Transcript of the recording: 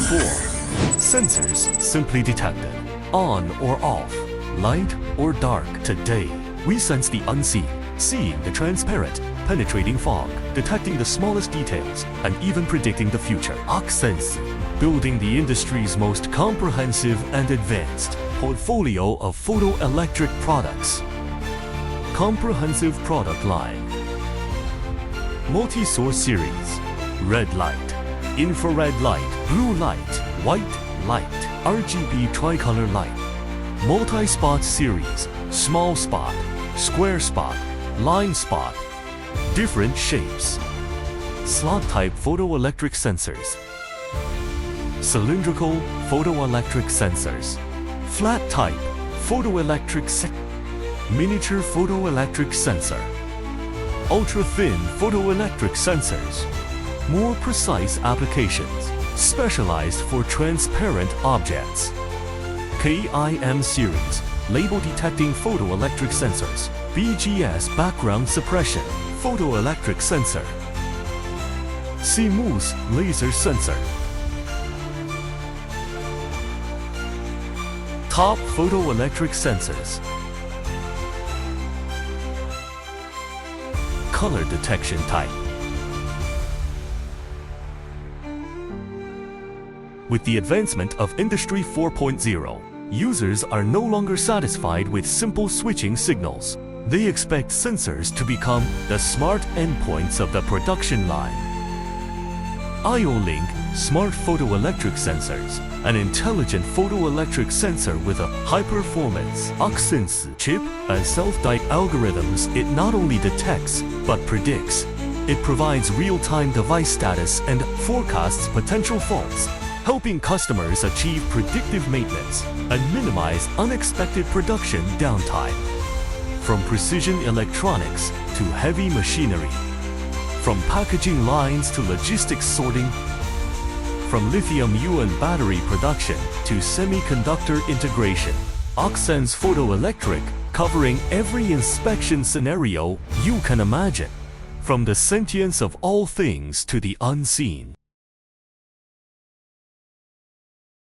before. Sensors simply detected, on or off, light or dark. Today, we sense the unseen, seeing the transparent, penetrating fog, detecting the smallest details, and even predicting the future. AKUSENSE, building the industry's most comprehensive and advanced portfolio of photoelectric products. Comprehensive product line. Multi-source series. Red light, infrared light, blue light, white light, RGB tricolor light. Multi-spot series. Small spot, square spot, line spot. Different shapes. Slot type photoelectric sensors. Cylindrical photoelectric sensors. Flat type photoelectric miniature photoelectric sensor. Ultra-thin photoelectric sensors. More precise applications, specialized for transparent objects. KIM series, label detecting photoelectric sensors. BGS background suppression, photoelectric sensor. CMOS laser sensor. Top photoelectric sensors. Color detection type. With the advancement of Industry 4.0, users are no longer satisfied with simple switching signals. They expect sensors to become the smart endpoints of the production line. IO-Link smart photoelectric sensors, an intelligent photoelectric sensor with a high-performance AKUSENSE chip and self-diag algorithms. It not only detects but predicts. It provides real-time device status and forecasts potential faults, helping customers achieve predictive maintenance and minimize unexpected production downtime. From precision electronics to heavy machinery, from packaging lines to logistics sorting, from lithium-ion battery production to semiconductor integration, AKUSENSE Photoelectric covering every inspection scenario you can imagine, from the sentience of all things to the unseen.